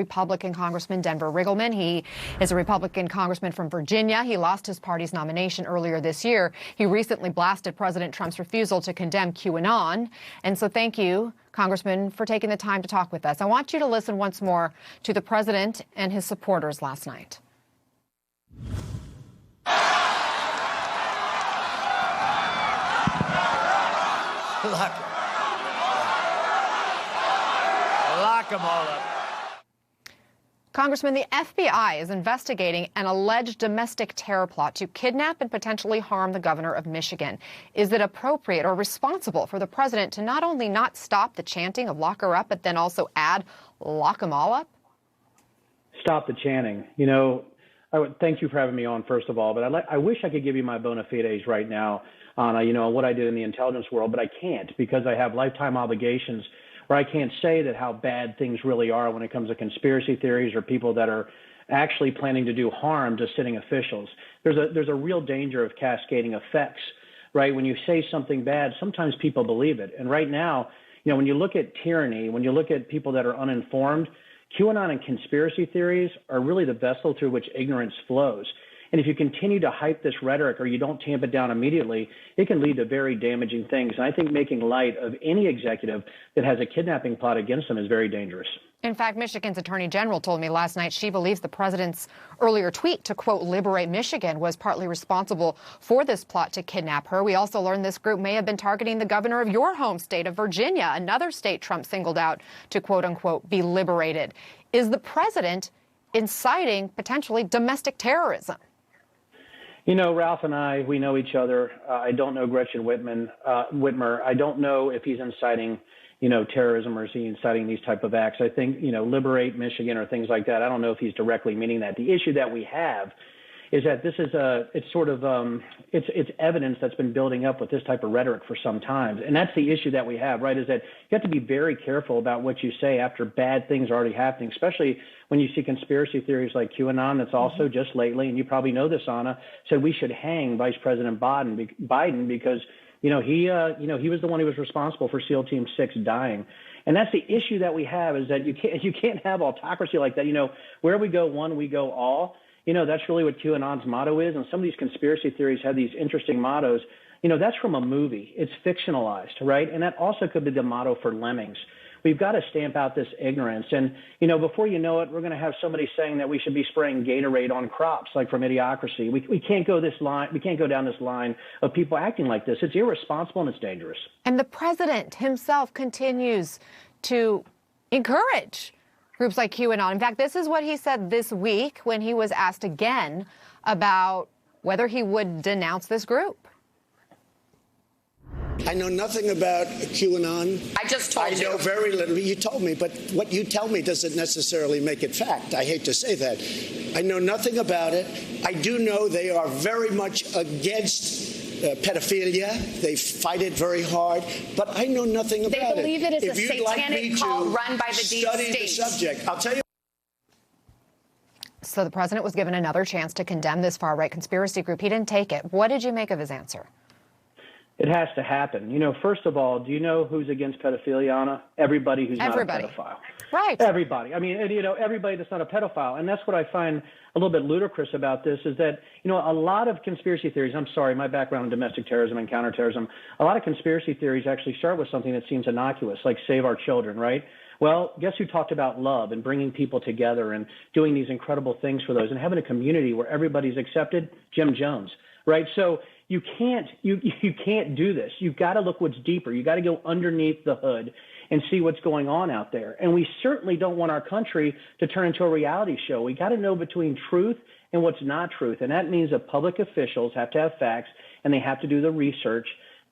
Republican Congressman Denver Riggleman. He is a Republican congressman from Virginia. He lost his party's nomination earlier this year. He recently blasted President Trump's refusal to condemn QAnon. And so thank you, Congressman, for taking the time to talk with us. I want you to listen once more to the president and his supporters last night. Lock them all up. Congressman, the FBI is investigating an alleged domestic terror plot to kidnap and potentially harm the governor of Michigan. Is it appropriate or responsible for the president to not only not stop the chanting of lock her up, but then also add lock them all up? Stop the chanting. You know, thank you for having me on, first of all, but I wish I could give you my bona fides right now on, what I did in the intelligence world, but I can't because I have lifetime obligations where I can't say that how bad things really are when it comes to conspiracy theories or people that are actually planning to do harm to sitting officials. There's a real danger of cascading effects, right? When you say something bad, sometimes people believe it. And right now, when you look at tyranny, when you look at people that are uninformed, QAnon and conspiracy theories are really the vessel through which ignorance flows. And if you continue to hype this rhetoric or you don't tamp it down immediately, it can lead to very damaging things. And I think making light of any executive that has a kidnapping plot against them is very dangerous. In fact, Michigan's Attorney General told me last night she believes the president's earlier tweet to, quote, liberate Michigan was partly responsible for this plot to kidnap her. We also learned this group may have been targeting the governor of your home state of Virginia, another state Trump singled out to, quote unquote, be liberated. Is the president inciting potentially domestic terrorism? Ralph and I, we know each other. I don't know Gretchen Whitmer. I don't know if he's inciting, terrorism or is he inciting these type of acts. I think, liberate Michigan or things like that. I don't know if he's directly meaning that. The issue that we have is that this is it's evidence that's been building up with this type of rhetoric for some time. And that's the issue that we have, right, is that you have to be very careful about what you say after bad things are already hhappening, especially when you see conspiracy theories like QAnon that's also just lately, and you probably know this, Ana, said we should hang Vice President Biden because, he was the one who was responsible for SEAL Team 6 dying. And that's the issue that we have is that you can't have autocracy like that. Where we go one, we go all. That's really what QAnon's motto is. And some of these conspiracy theories have these interesting mottos. That's from a movie. It's fictionalized, right? And that also could be the motto for Lemmings. We've got to stamp out this ignorance. And, before you know it, we're going to have somebody saying that we should be spraying Gatorade on crops, like from Idiocracy. We can't go this line. We can't go down this line of people acting like this. It's irresponsible and it's dangerous. And the president himself continues to encourage groups like QAnon. In fact, this is what he said this week when he was asked again about whether he would denounce this group. I know nothing about QAnon. I just told you. I know very little. You told me, but what you tell me doesn't necessarily make it fact. I hate to say that. I know nothing about it. I do know they are very much against pedophilia. They fight it very hard, but I know nothing about it. They believe it is a satanic cult run by the deep state. state. The subject. I'll tell you. So the president was given another chance to condemn this far-right conspiracy group. He didn't take it. What did you make of his answer? It has to happen. First of all, do you know who's against pedophilia, Ana? Everybody who's not a pedophile. Right. Everybody. I mean, everybody that's not a pedophile. And that's what I find a little bit ludicrous about this is that, a lot of conspiracy theories, I'm sorry, my background in domestic terrorism and counterterrorism, a lot of conspiracy theories actually start with something that seems innocuous, like save our children, right? Well, guess who talked about love and bringing people together and doing these incredible things for those and having a community where everybody's accepted? Jim Jones, right? So you can't do this. You've got to look what's deeper. You got to go underneath the hood and see what's going on out there. And we certainly don't want our country to turn into a reality show. We got to know between truth and what's not truth. And that means that public officials have to have facts and they have to do the research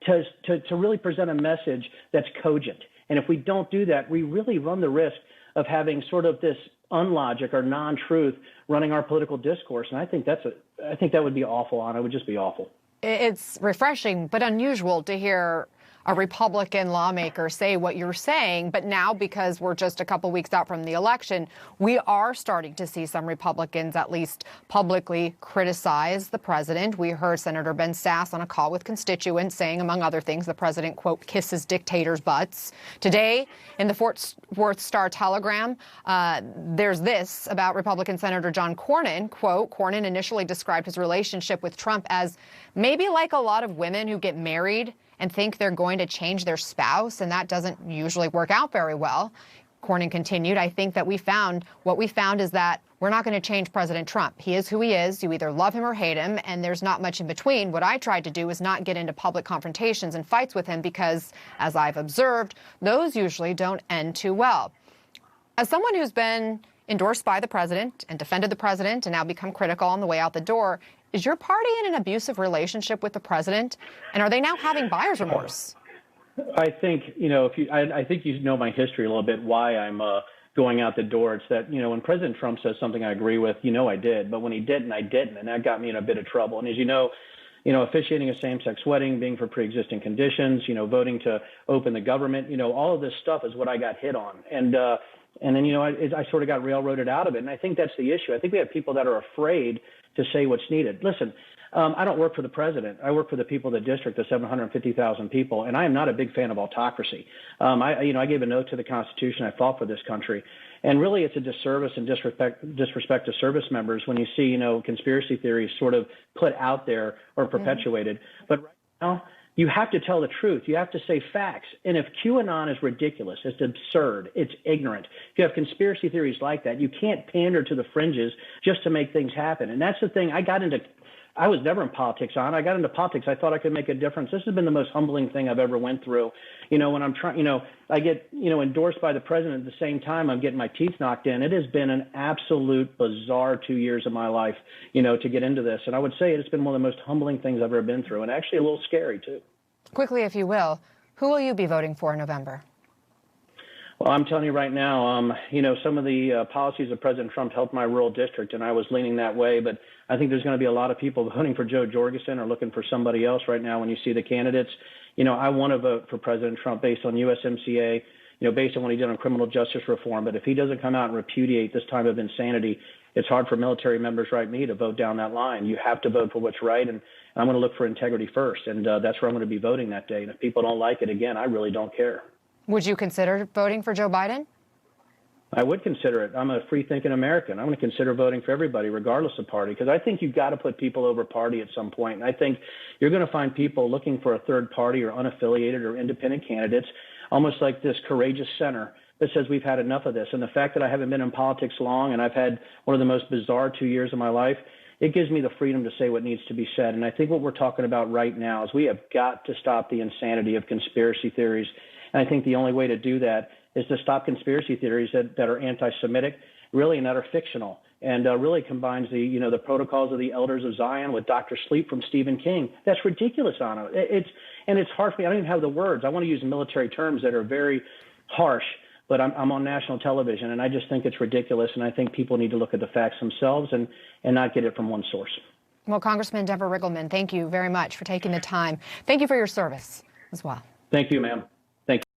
to really present a message that's cogent. And if we don't do that, we really run the risk of having sort of this unlogic or non-truth running our political discourse. And I think that would be awful, Ana. It would just be awful. It's refreshing but unusual to hear a Republican lawmaker say what you're saying. But now, because we're just a couple weeks out from the election, we are starting to see some Republicans at least publicly criticize the president. We heard Senator Ben Sasse on a call with constituents saying, among other things, the president, quote, kisses dictators' butts. Today, in the Fort Worth Star-Telegram, there's this about Republican Senator John Cornyn. Quote, Cornyn initially described his relationship with Trump as maybe like a lot of women who get married and think they're going to change their spouse, and that doesn't usually work out very well. Cornyn continued, I think that what we found is that we're not going to change President Trump. He is who he is. You either love him or hate him, and there's not much in between. What I tried to do is not get into public confrontations and fights with him because, as I've observed, those usually don't end too well. As someone who's been endorsed by the president and defended the president and now become critical on the way out the door, is your party in an abusive relationship with the president? And are they now having buyer's remorse? I think, I think you know my history a little bit, why I'm going out the door. It's that, when President Trump says something I agree with, I did. But when he didn't, I didn't. And that got me in a bit of trouble. And as you know, officiating a same-sex wedding, being for pre-existing conditions, voting to open the government, all of this stuff is what I got hit on. And then, I sort of got railroaded out of it. And I think that's the issue. I think we have people that are afraid to say what's needed. Listen, I don't work for the president. I work for the people of the district, the 750,000 people, and I am not a big fan of autocracy. I gave an oath to the Constitution. I fought for this country. And really, it's a disservice and disrespect to service members when you see, conspiracy theories sort of put out there or perpetuated. But right now, you have to tell the truth. You have to say facts. And if QAnon is ridiculous, it's absurd, it's ignorant. If you have conspiracy theories like that, you can't pander to the fringes just to make things happen. And that's the thing. I was never in politics, Ana. I got into politics. I thought I could make a difference. This has been the most humbling thing I've ever went through. When I'm trying, I get, endorsed by the president at the same time I'm getting my teeth knocked in. It has been an absolute bizarre 2 years of my life, to get into this. And I would say it's been one of the most humbling things I've ever been through, and actually a little scary, too. Quickly, if you will, who will you be voting for in November? Well, I'm telling you right now, some of the policies of President Trump helped my rural district, and I was leaning that way. But I think there's going to be a lot of people voting for Joe Jorgensen or looking for somebody else right now when you see the candidates. I want to vote for President Trump based on USMCA, based on what he did on criminal justice reform. But if he doesn't come out and repudiate this time of insanity, it's hard for military members like me to vote down that line. You have to vote for what's right, and I'm going to look for integrity first, and that's where I'm going to be voting that day. And if people don't like it, again, I really don't care. Would you consider voting for Joe Biden? I would consider it. I'm a free-thinking American. I'm going to consider voting for everybody, regardless of party, because I think you've got to put people over party at some point. And I think you're going to find people looking for a third party or unaffiliated or independent candidates, almost like this courageous center that says we've had enough of this. And the fact that I haven't been in politics long and I've had one of the most bizarre 2 years of my life, it gives me the freedom to say what needs to be said. And I think what we're talking about right now is we have got to stop the insanity of conspiracy theories. And I think the only way to do that is to stop conspiracy theories that are anti-Semitic, really, and that are fictional, and really combines the protocols of the Elders of Zion with Dr. Sleep from Stephen King. That's ridiculous, Ana. It's hard for me. I don't even have the words. I want to use military terms that are very harsh, but I'm on national television, and I just think it's ridiculous, and I think people need to look at the facts themselves and not get it from one source. Well, Congressman Denver Riggleman, thank you very much for taking the time. Thank you for your service as well. Thank you, ma'am.